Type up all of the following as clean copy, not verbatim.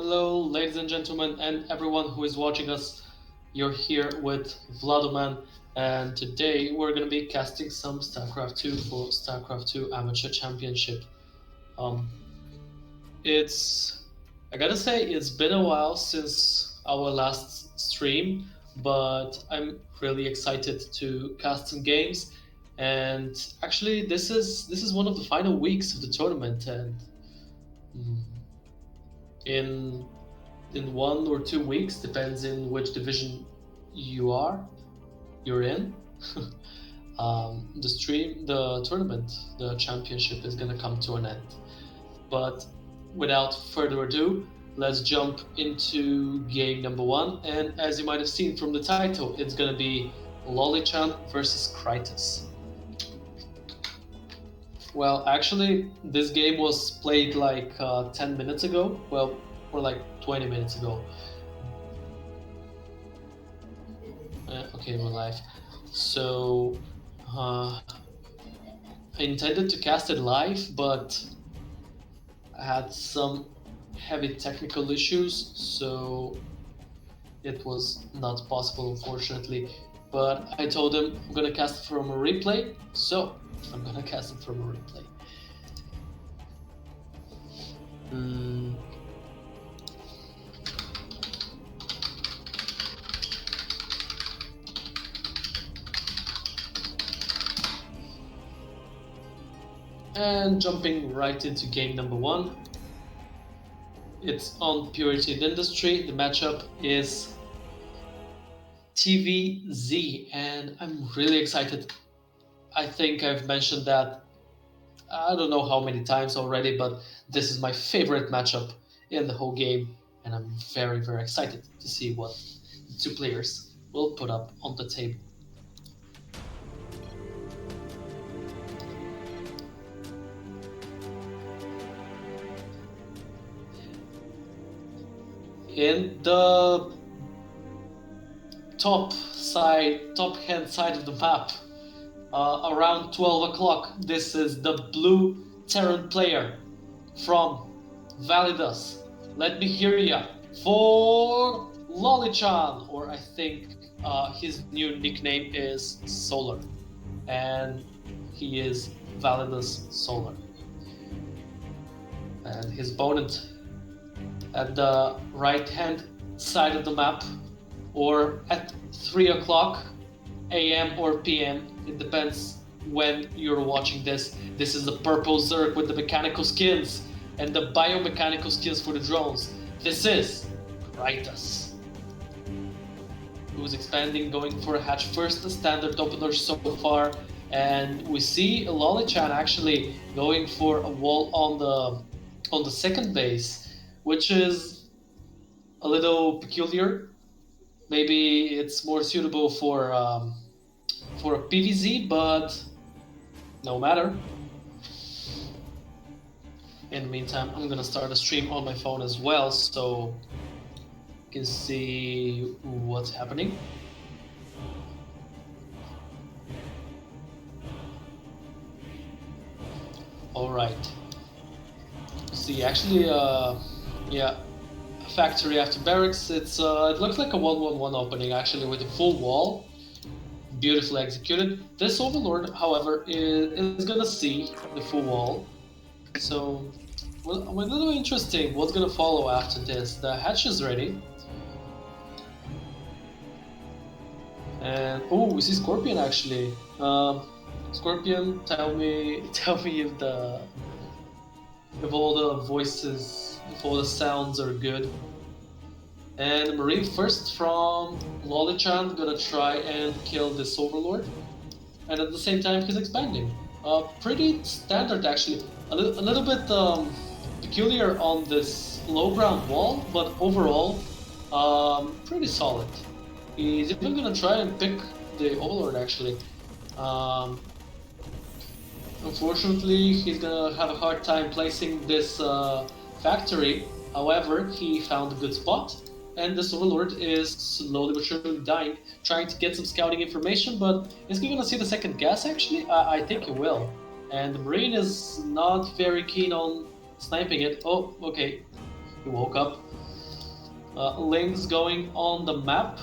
Hello, ladies and gentlemen, and everyone who is watching us. You're here with Vladoman, and today we're going to be casting some StarCraft 2 for StarCraft 2 Amateur Championship. Um, I gotta say, it's been a while since our last stream, but I'm really excited to cast some games. And actually, this is one of the final weeks of the tournament, and mm, in 1 or 2 weeks, depends in which division you're in. The tournament, the championship is gonna come to an end. But without further ado, let's jump into game number 1. And as you might have seen from the title, it's gonna be Lolichan versus Crytos. Well, actually, this game was played like 10 minutes ago. Well, or like 20 minutes ago. Okay, we're live. So, I intended to cast it live, but I had some heavy technical issues, so it was not possible, unfortunately. But I told him I'm gonna cast it from a replay, so I'm gonna cast it from a replay. And jumping right into game number 1. It's on Purity in Industry. The matchup is TvZ, and I'm really excited. I think I've mentioned that I don't know how many times already, but this is my favorite matchup in the whole game, and I'm very, very excited to see what the two players will put up on the table. In the top hand side of the map, around 12 o'clock, this is the blue Terran player from Validus. Let me hear ya for Lolichan, or I think his new nickname is Solar, and he is Validus Solar. And his opponent at the right hand side of the map, or at 3 o'clock AM or PM, it depends when you're watching this. This is the purple Zerg with the mechanical skins and the biomechanical skins for the drones. This is Crytos, who's expanding, going for a hatch first, the standard opener so far, and we see Lolichan actually going for a wall on the second base, which is a little peculiar. Maybe it's more suitable for a PvZ, but no matter. In the meantime, I'm gonna start a stream on my phone as well, so you can see what's happening. All right. See, actually, yeah, factory after barracks. It looks like a 1-1-1 opening, actually, with a full wall. Beautifully executed. This Overlord, however, is gonna see the full wall. So, well, a little interesting what's gonna follow after this. The hatch is ready. And, oh, we see Scorpion, actually. Scorpion, tell me if all the voices, if all the sounds are good. And Marine first from Lolichan, gonna try and kill this Overlord. And at the same time, he's expanding. Pretty standard, actually. A little bit peculiar on this low ground wall, but overall, pretty solid. He's even gonna try and pick the Overlord, actually. Unfortunately, he's gonna have a hard time placing this factory. However, he found a good spot, and this Overlord is slowly but surely dying, trying to get some scouting information, but is he gonna see the second gas, actually? I think he will. And the Marine is not very keen on sniping it. Oh, okay. He woke up. Link's going on the map,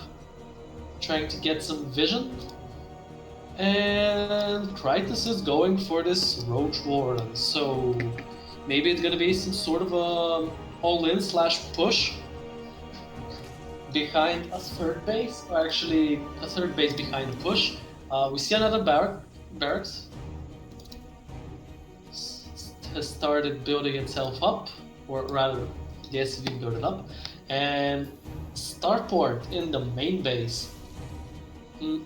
trying to get some vision. And Crytos is going for this Roach Warden, so maybe it's gonna be some sort of a all-in / push behind a third base, or actually a third base behind the push. We see another barracks has started building itself up, or rather, the SCV built it up, and starport in the main base.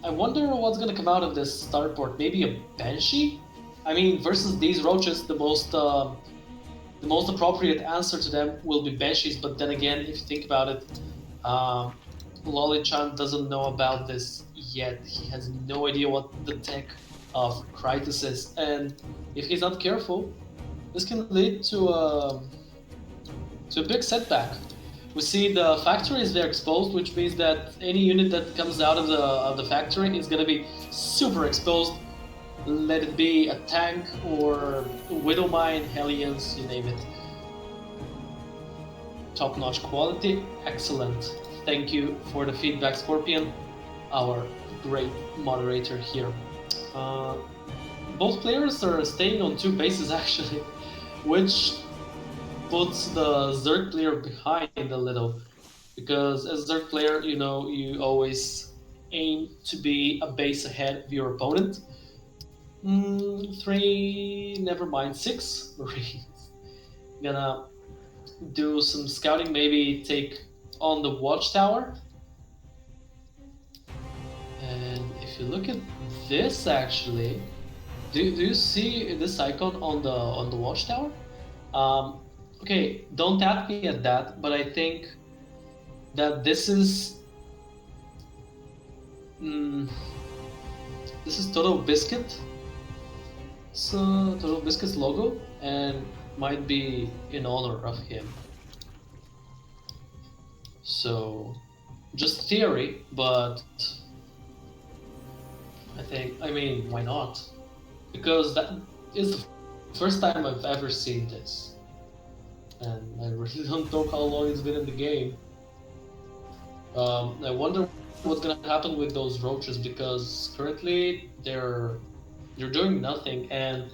I wonder what's gonna come out of this starport. Maybe a Banshee? I mean, versus these roaches, the most appropriate answer to them will be Banshees. But then again, if you think about it, Lolichan doesn't know about this yet. He has no idea what the tech of Crytos is, and if he's not careful, this can lead to a big setback. We see the factory is there exposed, which means that any unit that comes out of the factory is going to be super exposed. Let it be a tank or Widow Mine, Hellions, you name it. Top-notch quality, excellent. Thank you for the feedback, Scorpion, our great moderator here. Both players are staying on 2 bases actually, which puts the Zerg player behind a little, because as a Zerg player, you know, you always aim to be a base ahead of your opponent. 3, never mind, 6 Marines. Gonna do some scouting, maybe take on the watchtower. And if you look at this actually, do you see this icon on the watchtower? Okay, don't tap me at that, but I think that this is Total Biscuit. So Total Biscuit's logo, and might be in honor of him. So just theory, but I mean, why not? Because that is the first time I've ever seen this. And I really don't know how long it's been in the game. I wonder what's gonna happen with those roaches, because currently they're doing nothing, and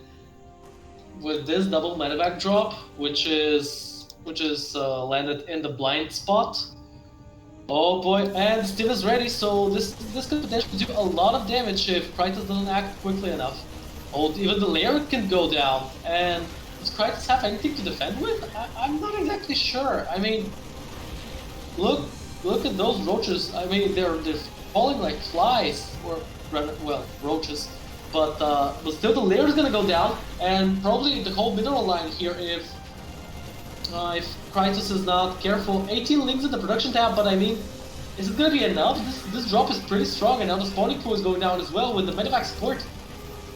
with this double medevac drop, which is landed in the blind spot. Oh boy, and Steve is ready, so this could potentially do a lot of damage if Crytos doesn't act quickly enough. Oh, even the layer can go down, and does Crytos have anything to defend with? I'm not exactly sure. I mean, look at those roaches. I mean, they're falling like flies, or rather, well, roaches. But still, the layer is gonna go down, and probably the whole mineral line here if Crytos is not careful. 18 links in the production tab, but I mean, is it gonna be enough? This drop is pretty strong, and now the spawning pool is going down as well with the medevac support.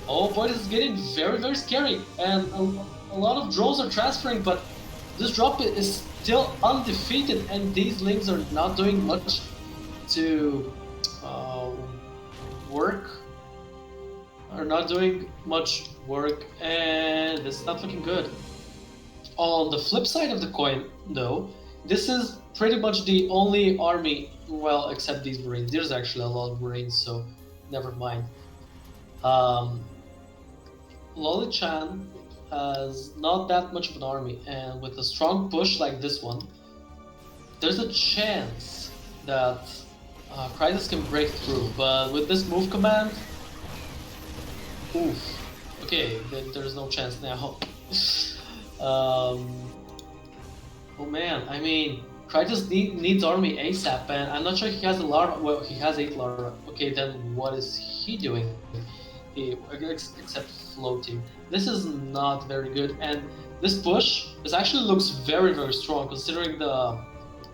Oh boy, this is getting very, very scary, and a lot of drones are transferring, but this drop is still undefeated, and these links are not doing much to work. Are not doing much work, and it's not looking good. On the flip side of the coin, though, this is pretty much the only army, well, except these Marines. There's actually a lot of Marines, so never mind. Lolichan has not that much of an army, and with a strong push like this one, there's a chance that Crytos can break through, but with this move command, oof. Okay, there's no chance now. Oh man, I mean, Crytos needs army ASAP, and I'm not sure he has a Lara. Well, he has 8 Lara. Okay, then what is he doing? Except floating. This is not very good, and this push actually looks very, very strong considering the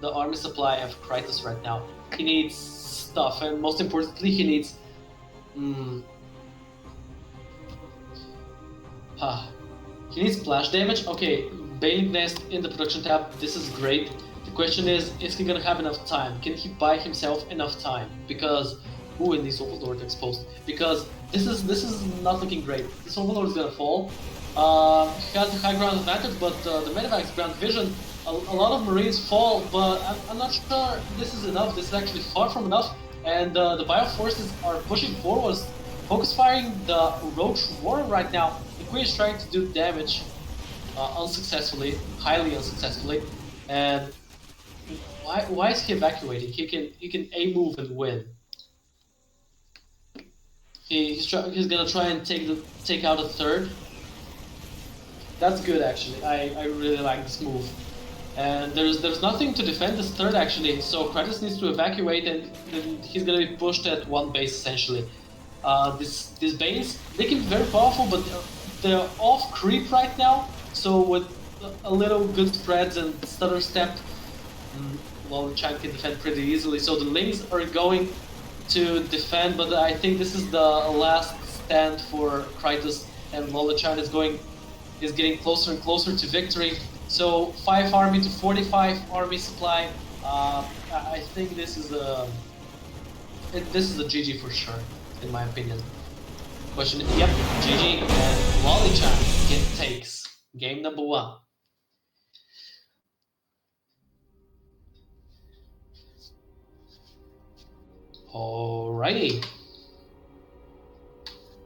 army supply of Crytos right now. He needs stuff, and most importantly, he needs he needs splash damage. Okay, Bailing Nest in the production tab, this is great. The question is he gonna have enough time? Can he buy himself enough time? Because, ooh, and these Overlord exposed. Because this is not looking great. This Overlord is gonna fall. He has the high ground advantage, but the Medevac's ground vision a lot of Marines fall, but I'm not sure this is enough. This is actually far from enough, and the Bioforces are pushing forwards, focus firing the Roach Warren right now. The Queen is trying to do damage unsuccessfully, highly unsuccessfully, and why is he evacuating? He can A move and win. He's gonna try and take out a third. That's good actually. I really like this move. And there's nothing to defend this third actually, so Crytos needs to evacuate and he's gonna be pushed at one base essentially. These bases, they can be very powerful, but they're off creep right now, so with a little good spreads and stutter step, Lolichan can defend pretty easily. So the lanes are going to defend, but I think this is the last stand for Crytos, and Lolichan is getting closer and closer to victory. So 5 army to 45 army supply. I think this is a GG for sure, in my opinion. Question, yep, GG, and Lolichan takes game number 1. Alrighty.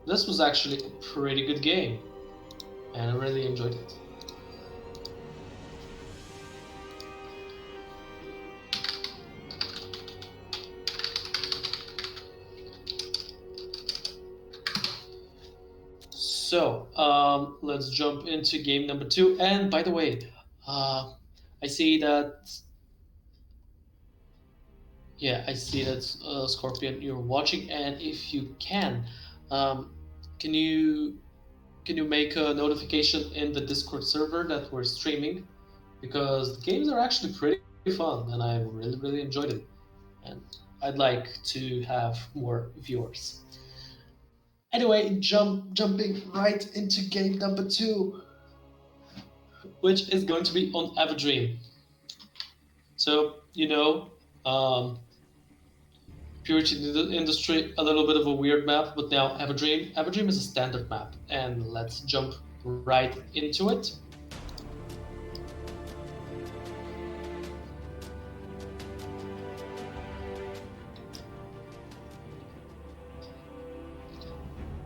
This was actually a pretty good game, and I really enjoyed it. So, let's jump into game number 2. And by the way, I see that... Yeah, I see that, Scorpion, you're watching, and if you can you make a notification in the Discord server that we're streaming? Because the games are actually pretty fun, and I really enjoyed it. And I'd like to have more viewers. Anyway, jumping right into game number 2, which is going to be on Everdream. So, Purity Industry, a little bit of a weird map, but now Everdream is a standard map, and let's jump right into it.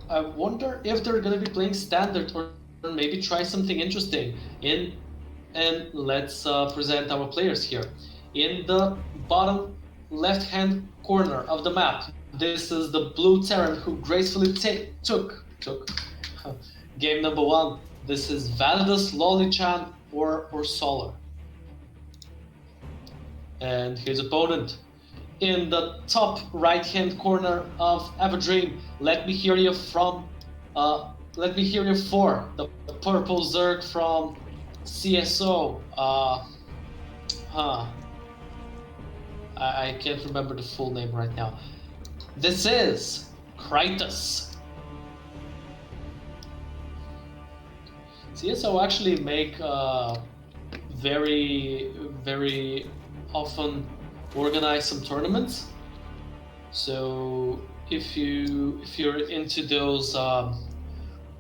I wonder if they're gonna be playing standard or maybe try something interesting. And let's present our players here. In the bottom left-hand corner of the map, this is the blue Terran who gracefully took game number 1. This is Vladoman, Lolichan, or Solar. And his opponent. In the top right-hand corner of Everdream, let me hear you for the purple Zerg from CSO. I can't remember the full name right now. This is Crytos. CSO actually make very often organize some tournaments. So if you're into those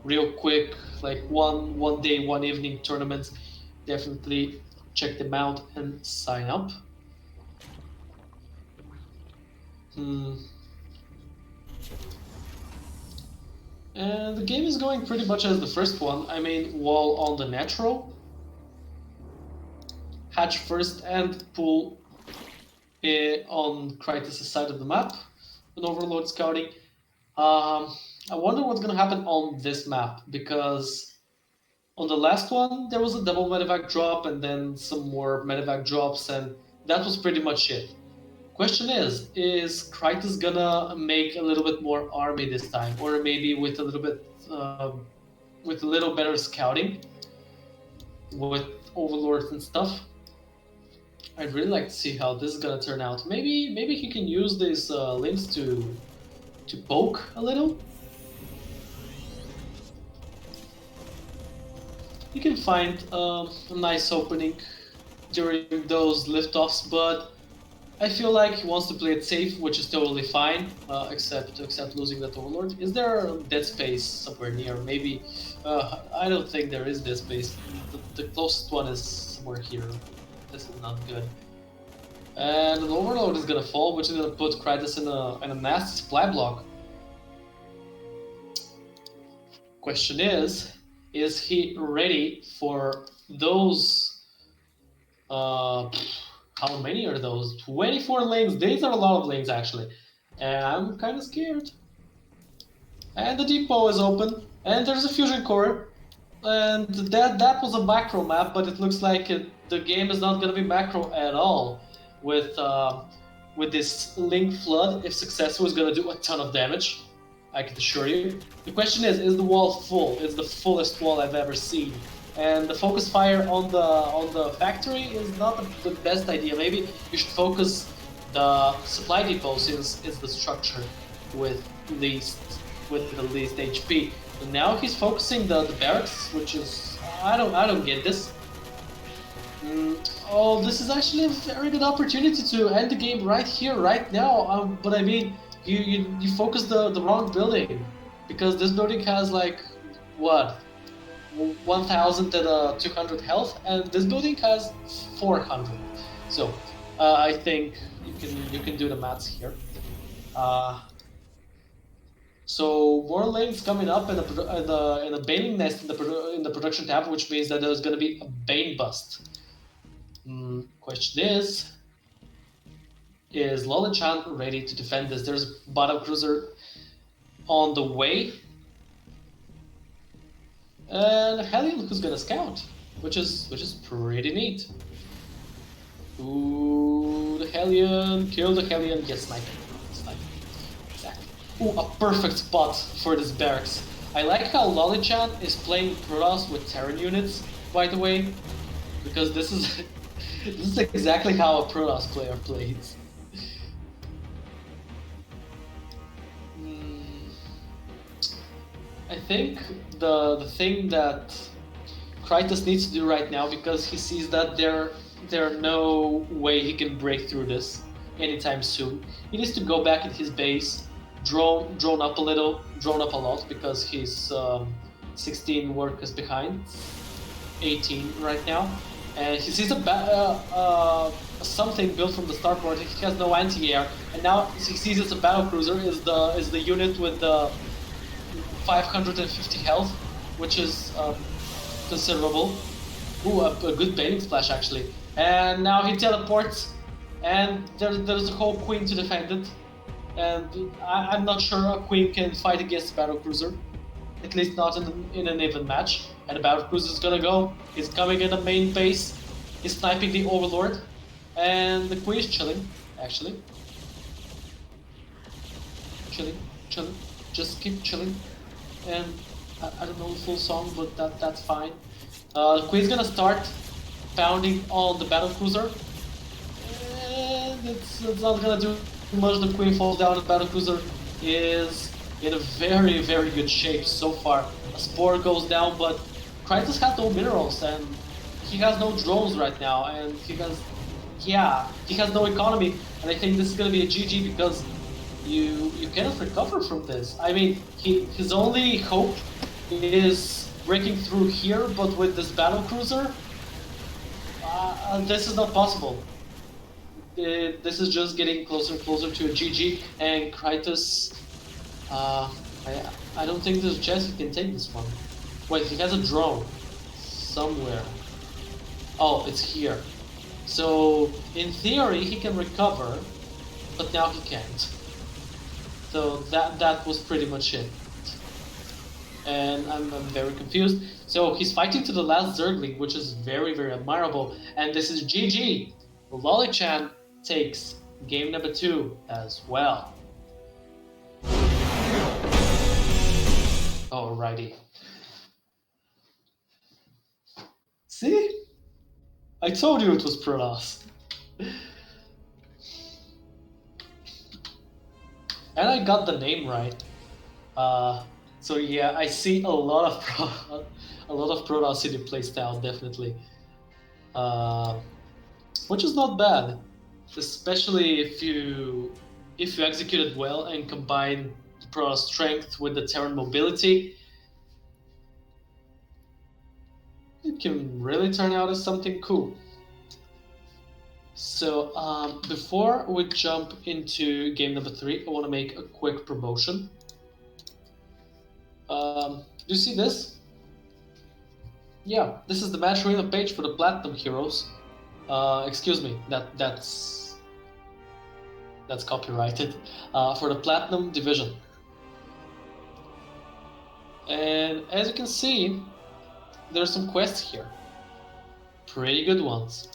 real quick, like one day, one evening tournaments, definitely check them out and sign up. And the game is going pretty much as the first one. I mean, wall on the natural, hatch first and pull on Crytos' side of the map, an overload scouting. I wonder what's gonna happen on this map, because on the last one there was a double medevac drop and then some more medevac drops, and that was pretty much it. Question is Crytos gonna make a little bit more army this time, or maybe with a little better scouting with overlords and stuff? I'd really like to see how this is gonna turn out. Maybe he can use these links to poke a little. You can find a nice opening during those liftoffs, but I feel like he wants to play it safe, which is totally fine, except losing that overlord. Is there a dead space somewhere near? Maybe. I don't think there is dead space. The closest one is somewhere here. This is not good. And an Overload is gonna fall, which is gonna put Crytos in a nasty supply block. Question is he ready for those? How many are those? 24 lanes. These are a lot of lanes actually, and I'm kind of scared. And the depot is open, and there's a fusion core, and that was a macro map, but it looks like the game is not gonna be macro at all with this link flood. If successful, is gonna do a ton of damage. I can assure you. The question is the wall full? It's the fullest wall I've ever seen. And the focus fire on the factory is not the best idea. Maybe you should focus the supply depot since it's the structure with the least HP. And now he's focusing the barracks, which is I don't get this. Oh, this is actually a very good opportunity to end the game right here, right now. But I mean, you focus the wrong building, because this building has like what 1,200 health, and this building has 400. So I think you can do the maths here. So more lanes coming up in the Baning nest in the production tab, which means that there's going to be a Bane bust. Question is Lolichan ready to defend this? There's a battle cruiser on the way, and Hellion who's gonna scout, which is pretty neat. Ooh, the Hellion, kill the Hellion, get sniped. Exactly. Ooh, a perfect spot for this barracks. I like how Lolichan is playing Protoss with Terran units, by the way, because this is this is exactly how a Protoss player plays. I think the thing that Crytos needs to do right now, because he sees that there no way he can break through this anytime soon, he needs to go back in his base, drone up a little, drone up a lot, because he's 16 workers behind, 18 right now, and he sees something built from the starport. He has no anti-air, and now he sees it's a battle cruiser. Is the unit with the 550 health, which is considerable. Ooh, a good baiting splash actually. And now he teleports, and there's a whole queen to defend it. And I'm not sure a queen can fight against a battle cruiser, at least not in an even match. And the battle cruiser is gonna go. He's coming in the main base. He's sniping the overlord, and the queen is chilling actually. Chilling. Just keep chilling. And I don't know the full song, but that's fine. The Queen's gonna start pounding on the battle cruiser, and it's not gonna do much. The Queen falls down. The battle cruiser is in a very good shape so far. A spore goes down, but Crytos has no minerals, and he has no drones right now, and he has no economy. And I think this is gonna be a GG, because you cannot recover from this. I mean, his only hope is breaking through here, but with this battle cruiser, this is not possible. This is just getting closer and closer to a GG, and Crytos, I don't think there's a chance he can take this one. Wait, he has a drone somewhere. Oh, it's here. So in theory he can recover, but now he can't. So that was pretty much it. And I'm very confused. So he's fighting to the last Zergling, which is very admirable. And this is GG. Lolichan takes game number 2 as well. Alrighty. See? I told you it was Protoss. And I got the name right. So yeah, I see a lot of Protoss in the playstyle, definitely. Which is not bad, especially if you execute it well and combine the Protoss strength with the Terran mobility. It can really turn out as something cool. So before we jump into game number 3, I want to make a quick promotion. Do you see this? Yeah, this is the match arena page for the Platinum Heroes. Excuse me, that's copyrighted. For the Platinum Division. And as you can see, there's some quests here. Pretty good ones.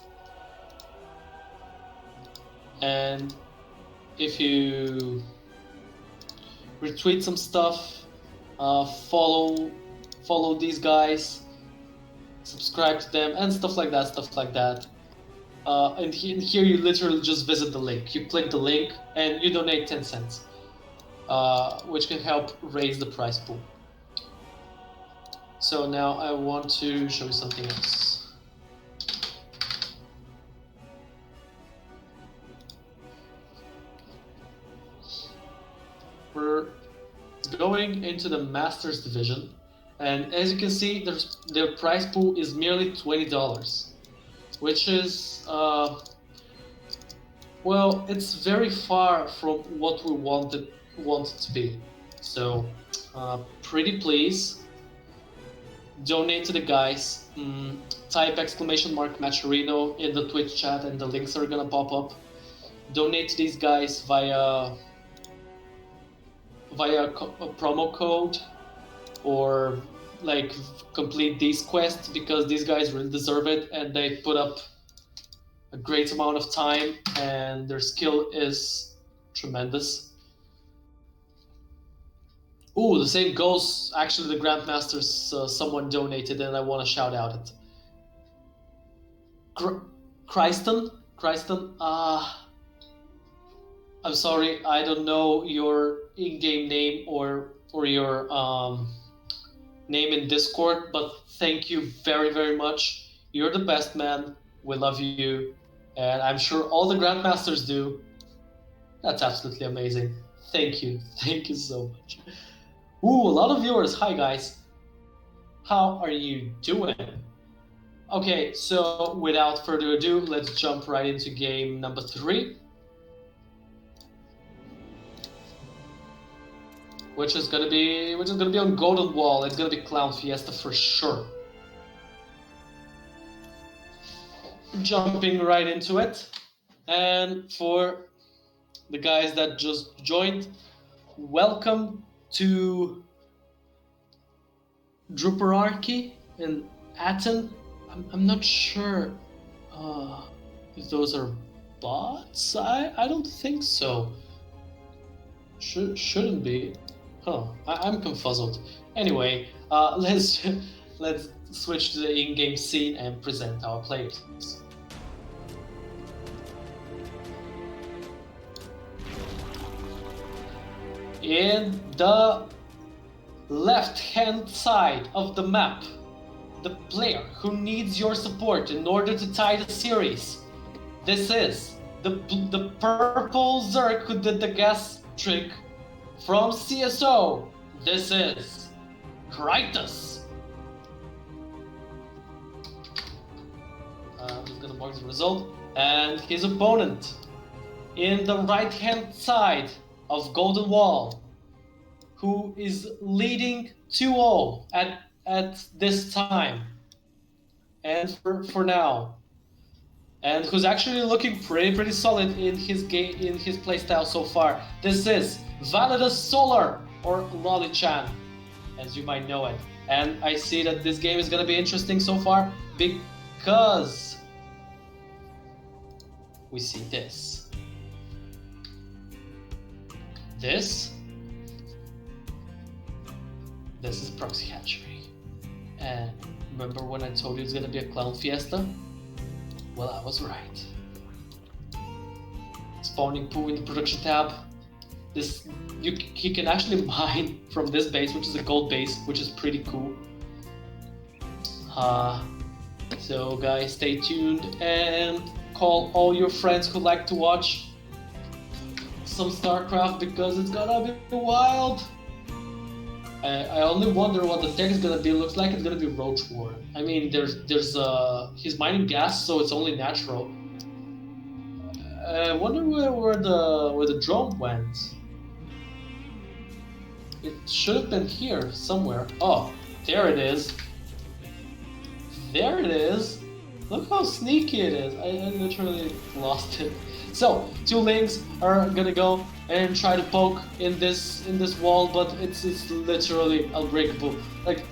And if you retweet some stuff, follow these guys, subscribe to them, and stuff like that. And here you literally just visit the link. You click the link and you donate 10 cents, which can help raise the prize pool. So now I want to show you something else. We're going into the Masters Division, and as you can see, their prize pool is merely $20, which is, well, it's very far from what we want it to be. So, pretty please, donate to the guys. Type !Matcherino in the Twitch chat, and the links are gonna pop up. Donate to these guys via a promo code, or like complete these quests, because these guys really deserve it, and they put up a great amount of time, and their skill is tremendous. Ooh, the same goes, actually, the Grandmasters, someone donated, and I want to shout out it. Cryton, I'm sorry, I don't know your in-game name or your name in Discord, but thank you very, very much. You're the best, man. We love you, and I'm sure all the Grandmasters do. That's absolutely amazing. Thank you so much. Ooh, a lot of viewers. Hi, guys. How are you doing? Okay, so without further ado, let's jump right into game number 3. Which is gonna be on Golden Wall. It's gonna be Clown Fiesta for sure. Jumping right into it. And for the guys that just joined, welcome to Druperarchy in Aten. I'm not sure if those are bots. I don't think so. Shouldn't be. Huh, I'm confuzzled. Anyway, let's switch to the in-game scene and present our players. In the left-hand side of the map, the player who needs your support in order to tie the series. This is the purple Zerg who did the gas trick from CSO. This is Crytos. I'm just gonna mark the result. And his opponent in the right-hand side of Golden Wall, who is leading 2-0 at this time, and for now, and who's actually looking pretty solid in his game, in his playstyle so far. This is Vladoman Solar, or Lolichan, as you might know it. And I see that this game is gonna be interesting so far because we see this. This is Proxy Hatchery. And remember when I told you it's gonna be a Clown Fiesta? Well, I was right. Spawning pool in the production tab. He can actually mine from this base, which is a gold base, which is pretty cool. So guys, stay tuned and call all your friends who like to watch some StarCraft, because it's gonna be wild. I only wonder what the tech is gonna be. Looks like it's gonna be Roach War. I mean, he's mining gas, so it's only natural. I wonder where the drone went. It should have been here somewhere. Oh, there it is. There it is. Look how sneaky it is. I literally lost it. So 2 links are gonna go and try to poke in this wall, but it's literally unbreakable. Like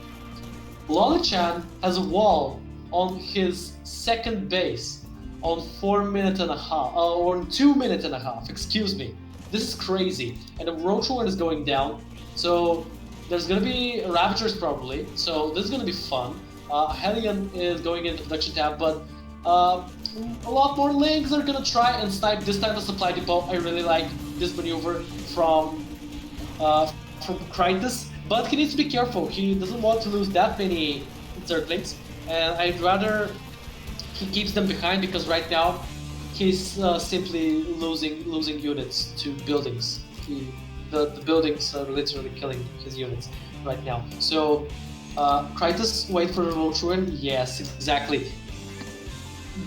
Lolichan has a wall on his second base on 4 minutes and a half, or 2 minutes and a half. Excuse me. This is crazy, and the roach one is going down. So there's gonna be Ravagers probably. So this is gonna be fun. Hellion is going into production tab, but a lot more links are gonna try and snipe this time the supply depot. I really like this maneuver from Crytos, but he needs to be careful. He doesn't want to lose that many Zerglings, and I'd rather he keeps them behind because right now he's simply losing units to buildings. The buildings are literally killing his units right now. So Crytos, wait for the roach ruin. Yes, exactly.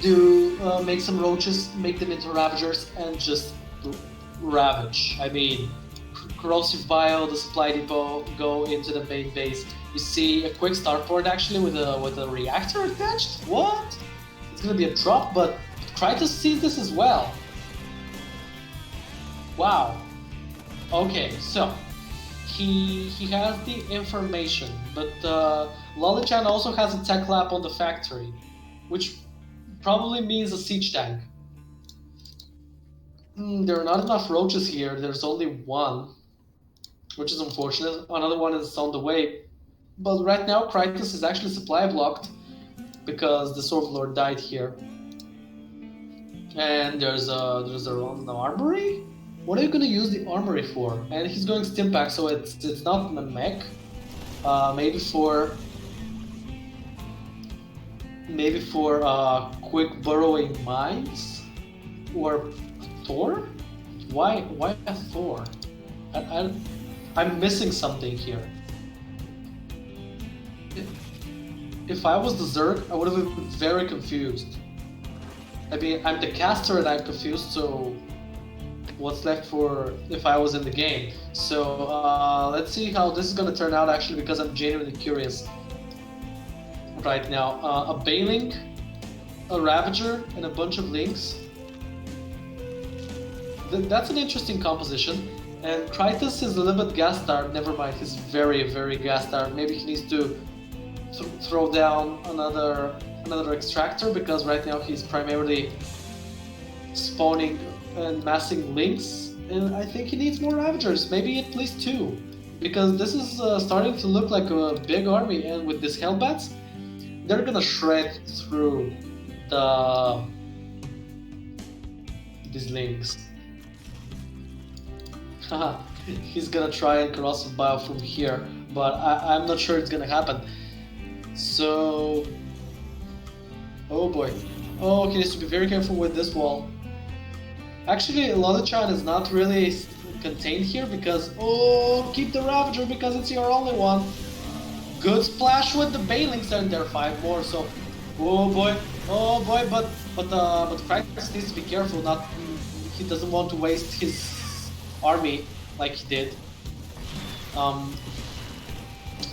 Do make some roaches, make them into ravagers, and just ravage. I mean, corrosive bile, the supply depot, go into the main base. You see a quick starport actually with a reactor attached. What? It's gonna be a drop, but Crytos sees this as well. Wow. Okay, so he has the information, but Lolichan also has a tech lab on the factory, which probably means a siege tank. There are not enough roaches here. There's only one, which is unfortunate. Another one is on the way, but right now Crytos is actually supply blocked because the Swordlord died here. And there's an armory. What are you gonna use the armory for? And he's going Stimpack, so it's not a mech. Maybe for quick burrowing mines or Thor. Why a Thor? I'm missing something here. If I was the Zerg, I would have been very confused. I mean, I'm the caster and I'm confused, so what's left for if I was in the game? So let's see how this is gonna turn out actually, because I'm genuinely curious right now. A Bailing, a Ravager, and a bunch of Links. That's an interesting composition. And Crytos is a little bit gas-starved. Never mind, he's very, very gas-starved. Maybe he needs to throw down another extractor, because right now he's primarily spawning and massing links, and I think he needs more Ravagers, maybe at least 2, because this is starting to look like a big army, and with these Hellbats, they're gonna shred through these links. Haha, he's gonna try and corrosive bile from here, but I'm not sure it's gonna happen. So, oh boy. Oh, he needs to be very careful with this wall. Actually, Lolichan is not really contained here because, oh, keep the Ravager because it's your only one. Good splash with the Bailings, and there are 5 more. So, oh boy, but Crytos needs to be careful. He doesn't want to waste his army like he did.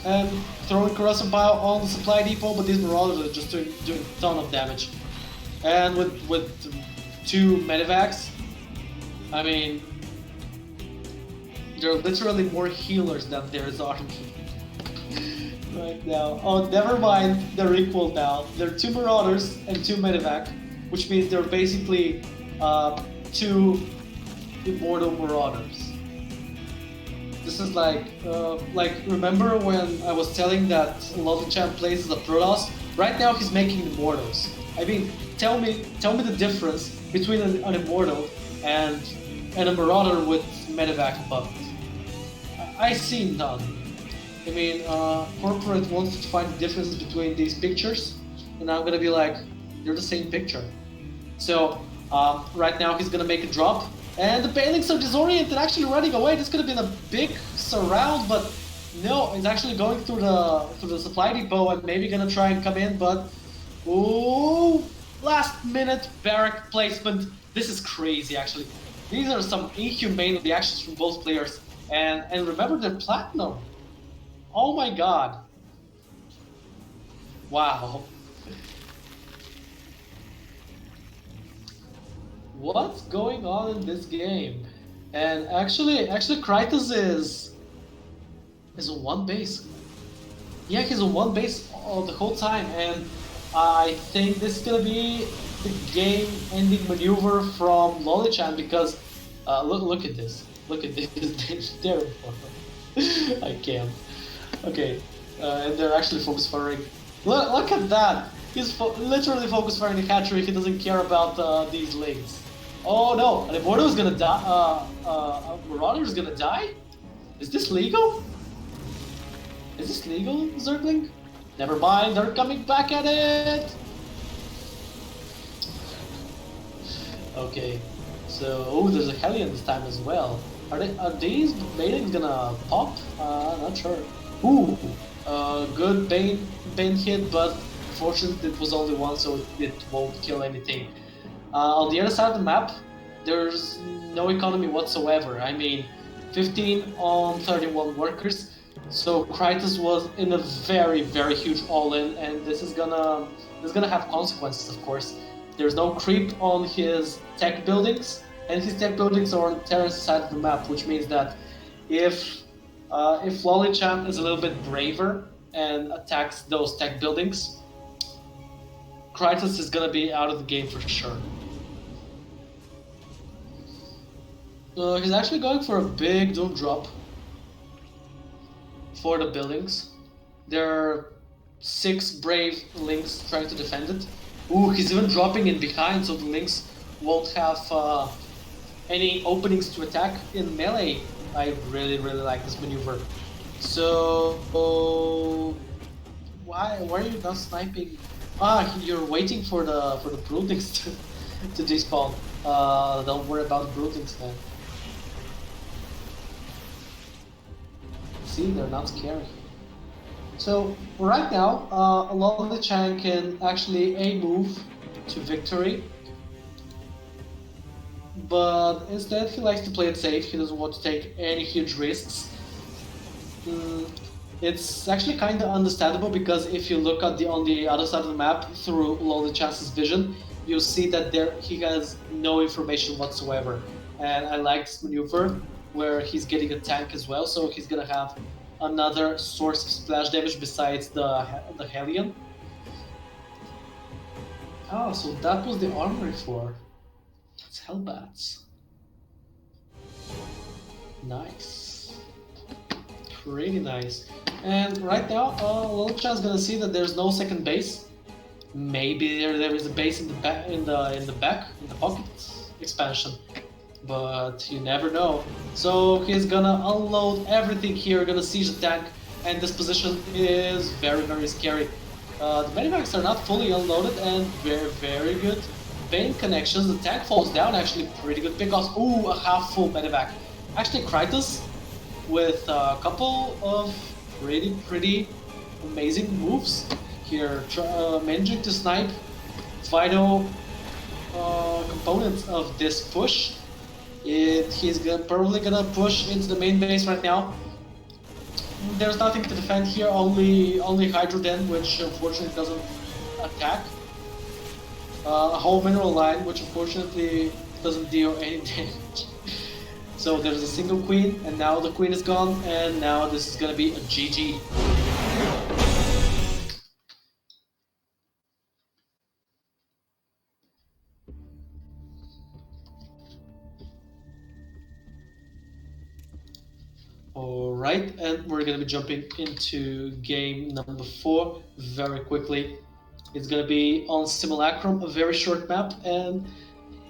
And throwing corrosive bile on the supply depot, but these Marauders are just doing a ton of damage. And with 2 Medivacs, I mean, there are literally more healers than there is army right now. Oh, never mind, they're equal now. There are 2 Marauders and 2 Medivac, which means they're basically 2 Immortal Marauders. This is like remember when I was telling that Lolichan plays as a Protoss? Right now he's making Immortals. I mean, tell me the difference between an Immortal and a Marauder with Medivac buttons. I see none. I mean, Corporate wants to find the difference between these pictures, and I'm gonna be like, they're the same picture. So right now he's gonna make a drop. And the Bailings are disoriented, actually running away. This could have been a big surround, but no, it's actually going through the supply depot and maybe gonna try and come in, but ooh, last minute barrack placement This is crazy, actually. These are some inhumane reactions from both players. And remember, they're platinum. Oh my god. Wow. What's going on in this game? And actually, Crytos is on one base. Yeah, he's on one base all the whole time, and I think this is gonna be the game-ending maneuver from Lolichan because look at this. Look at this. It's terrible. I can't. Okay, and they're actually focus firing. Look at that. He's literally focus firing the hatchery. He doesn't care about these lanes. Oh no! Alebordo is gonna die. Marauder is gonna die. Is this legal? Is this legal, Zergling? Never mind, they're coming back at it! Okay, so oh, there's a Hellion this time as well. Are these Banings gonna pop? Not sure. Ooh, good Bane hit, but fortunately it was only one, so it won't kill anything. On the other side of the map, there's no economy whatsoever. I mean, 15 on 31 workers. So Crytos was in a very, very huge all-in, and this is gonna have consequences, of course. There's no creep on his tech buildings, and his tech buildings are on Terran's side of the map, which means that if Lolichan is a little bit braver and attacks those tech buildings, Crytos is gonna be out of the game for sure. He's actually going for a big Doom drop for the buildings. There are 6 brave Lynx trying to defend it. Ooh, he's even dropping in behind, so the Lynx won't have any openings to attack in melee. I really, really like this maneuver. So, why are you not sniping? You're waiting for the Broodlings to despawn. Don't worry about the Broodlings then. See, they're not scary. So right now, Lolichan can actually move to victory, but instead he likes to play it safe. He doesn't want to take any huge risks. It's actually kind of understandable because if you look at on the other side of the map through Lolichan's vision, you'll see that he has no information whatsoever. And I like this maneuver where he's getting a tank as well, so he's gonna have another source of splash damage besides the Hellion. Oh, so that was the armory floor. It's Hellbats. Nice. Pretty nice. And right now, Lolichan is gonna see that there's no second base. Maybe there is a base in the back, in the pocket expansion. But you never know. So he's gonna unload everything here, gonna siege the tank, and this position is very, very scary. The medivacs are not fully unloaded and very, very good Bane connections. The tank falls down, actually pretty good pickoffs. Ooh, a half full medivac. Actually, Crytos with a couple of pretty amazing moves here, managing to snipe vital components of this push. He's probably gonna push into the main base right now. There's nothing to defend here, only Hydroden, which unfortunately doesn't attack. A whole mineral line, which unfortunately doesn't deal any damage. So there's a single queen, and now the queen is gone, and now this is gonna be a GG. Alright, and we're gonna be jumping into game number 4 very quickly. It's gonna be on Simulacrum, a very short map, and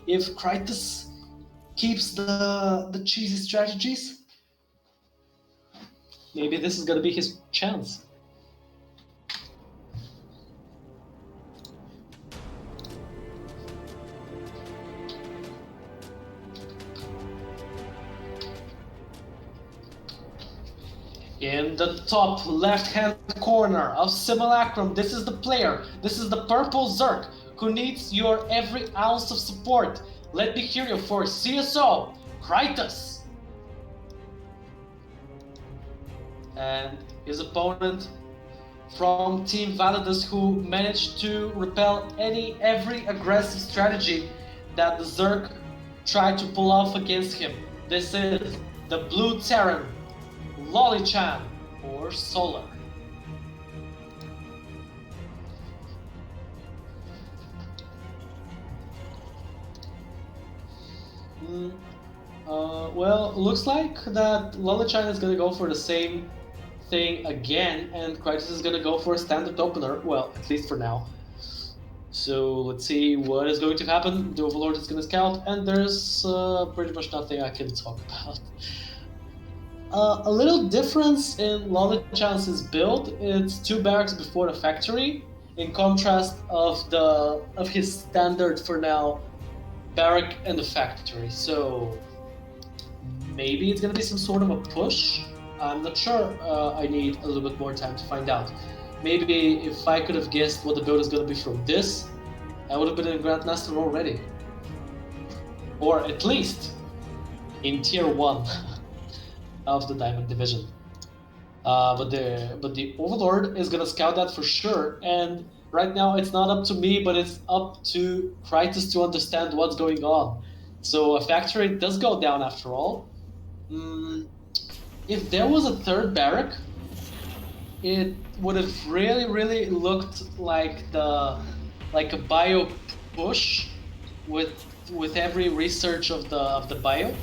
if Crytos keeps the cheesy strategies, maybe this is gonna be his chance. In the top left-hand corner of Simulacrum, this is the player, this is the purple Zerg, who needs your every ounce of support. Let me hear your voice. CSO, Crytos. And his opponent from Team Validus, who managed to repel every aggressive strategy that the Zerg tried to pull off against him. This is the Blue Terran, Lolichan, or Solar. Well, looks like that Lolichan is gonna go for the same thing again, and Crytos is gonna go for a standard opener, well, at least for now. So let's see what is going to happen. The Overlord is gonna scout, and there's pretty much nothing I can talk about. A little difference in Lolichan's build, it's 2 barracks before the factory, in contrast of his standard for now barrack and the factory. So maybe it's gonna be some sort of a push. I'm not sure. I need a little bit more time to find out. Maybe if I could have guessed what the build is gonna be from this, I would have been in Grandmaster already. Or at least in Tier 1 of the Diamond Division. But the Overlord is gonna scout that for sure, and right now it's not up to me, but it's up to Crytos to understand what's going on. So a factory does go down after all. If there was a third barrack, it would have really looked like a bio push with every research of the bio.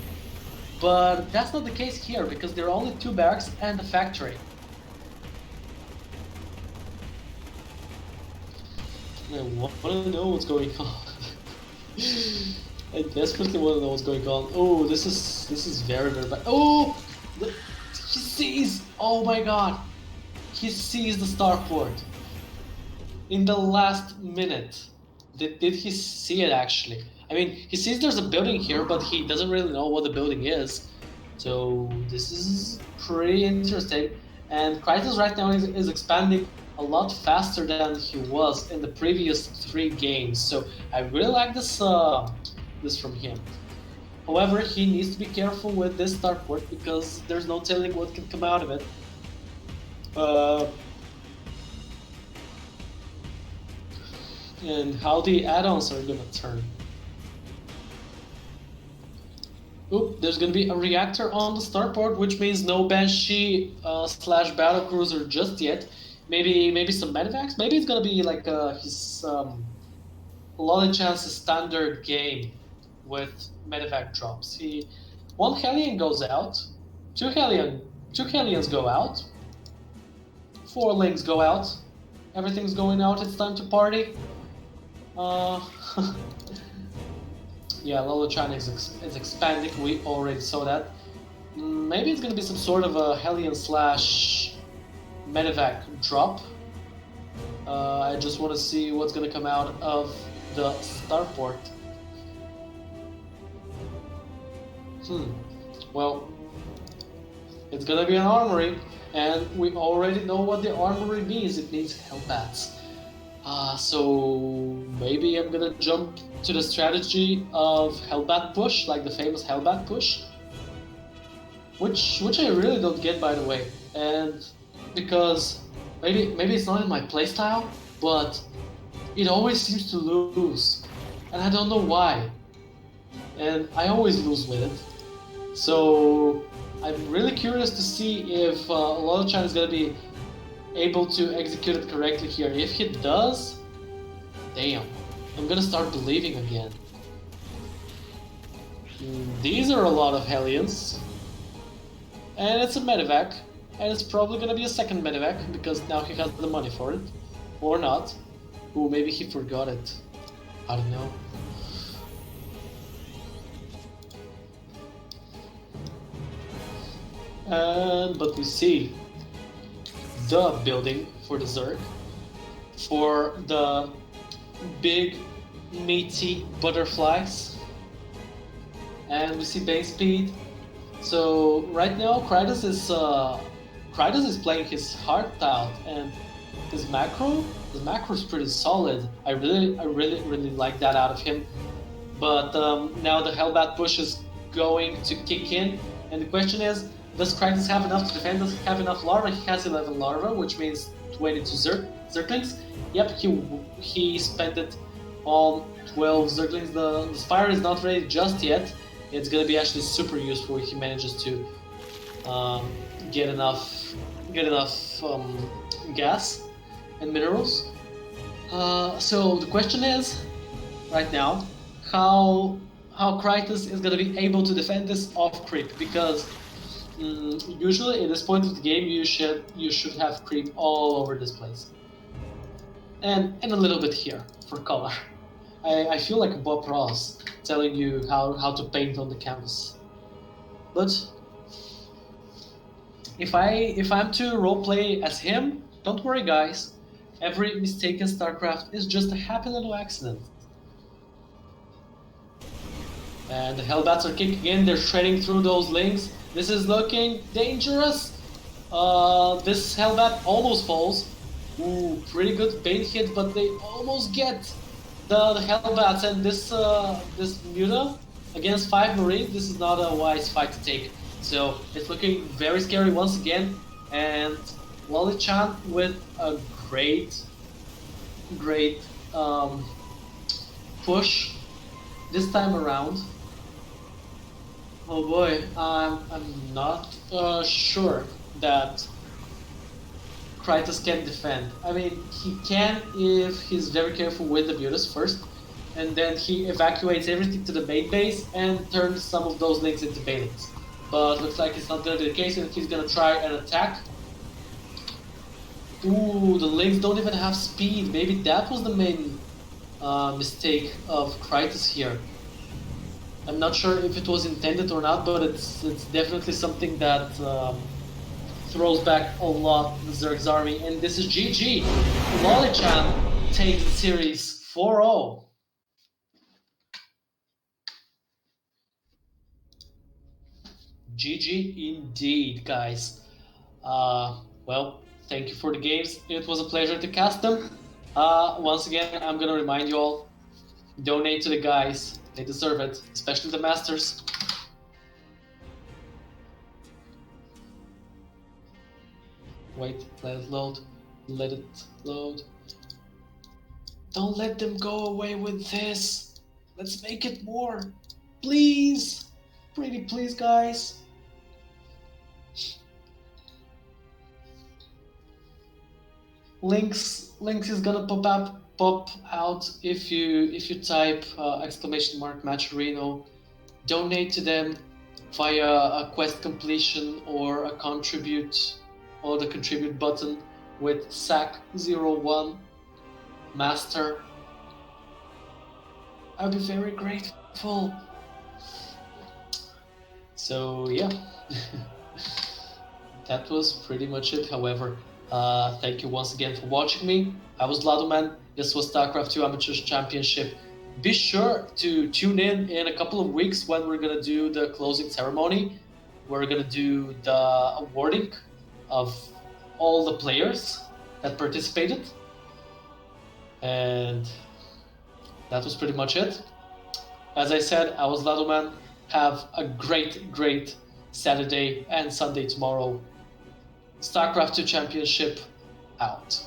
But that's not the case here, because there are only 2 barracks and a factory. I want to know what's going on. I desperately want to know what's going on. Oh, this is very bad. Oh, he sees. Oh my god, he sees the starport in the last minute. Did he see it actually? I mean, he sees there's a building here, but he doesn't really know what the building is. So this is pretty interesting. And Crytos right now is expanding a lot faster than he was in the previous 3 games. So I really like this from him. However, he needs to be careful with this starport because there's no telling what can come out of it. And how the add-ons are gonna turn. Oop, there's gonna be a reactor on the starport, which means no Banshee slash battlecruiser just yet. Maybe some medevacs. Maybe it's gonna be like his Lolichan's standard game with medevac drops. 1 Hellion goes out, 2 Hellions go out, 4 Lings go out. Everything's going out. It's time to party. Yeah, Lolichan is expanding. We already saw that. Maybe it's gonna be some sort of a Hellion slash medevac drop. I just want to see what's gonna come out of the starport. Well, it's gonna be an armory, and we already know what the armory means. It means Hellbats. So maybe I'm gonna jump to the strategy of Hellbat push, like the famous Hellbat push, which I really don't get, by the way, and because maybe it's not in my playstyle, but it always seems to lose, and I don't know why, and I always lose with it. So I'm really curious to see if Lolichan is gonna be able to execute it correctly here. If he does, damn, I'm gonna start believing again. These are a lot of Hellions, and it's a medevac, and it's probably gonna be a second medevac because now he has the money for it, or not. Ooh, maybe he forgot it. I don't know. But we see the building for the Zerg, for the big meaty butterflies, and we see base speed. So right now Crytos is playing his heart out, and his macro is pretty solid. I really like that out of him. But now the Hellbat push is going to kick in, and the question is, does Crytos have enough to defend? Does he have enough larva? He has 11 larva, which means 22 Zerglings. Yep, he spent it on 12 Zerglings. The Spire is not ready just yet. It's gonna be actually super useful if he manages to get enough gas and minerals. So the question is, right now, how Crytos is gonna be able to defend this off creep, because usually at this point of the game you should have creep all over this place, and a little bit here for color. I feel like Bob Ross telling you how to paint on the canvas. But if I'm to roleplay as him, don't worry guys, every mistake in StarCraft is just a happy little accident. And the Hellbats are kicking in, they're shredding through those links. This is looking dangerous. This Hellbat almost falls. Ooh, pretty good bait hit, but they almost get the Hellbats, and this Muta against 5 Marines, this is not a wise fight to take. So it's looking very scary once again, and Lolichan with a great push this time around. Oh boy, I'm not sure that Crytos can defend. I mean, he can if he's very careful with the Mutas first, and then he evacuates everything to the main base and turns some of those links into bailings. But looks like it's not gonna be the case, and he's gonna try an attack. Ooh, the links don't even have speed. Maybe that was the main mistake of Crytos here. I'm not sure if it was intended or not, but it's definitely something that throws back a lot the Zerg's army, and this is GG. Lolichan takes the series 4-0. GG indeed, guys. Well, thank you for the games. It was a pleasure to cast them. Once again, I'm gonna remind you all, donate to the guys. They deserve it, especially the masters. Wait, let it load. Let it load. Don't let them go away with this. Let's make it more. Please. Pretty please, guys. Links is gonna pop out if you type !match Reno. Donate to them via a quest completion or a contribute, or the contribute button with SAC01 master. I'll be very grateful. So yeah, that was pretty much it. However, thank you once again for watching me. I was Vladoman. This was StarCraft 2 Amateurs Championship. Be sure to tune in a couple of weeks when we're gonna do the closing ceremony. We're gonna do the awarding of all the players that participated. And that was pretty much it. As I said, I was Vladoman. Have a great Saturday and Sunday tomorrow. StarCraft 2 Championship out.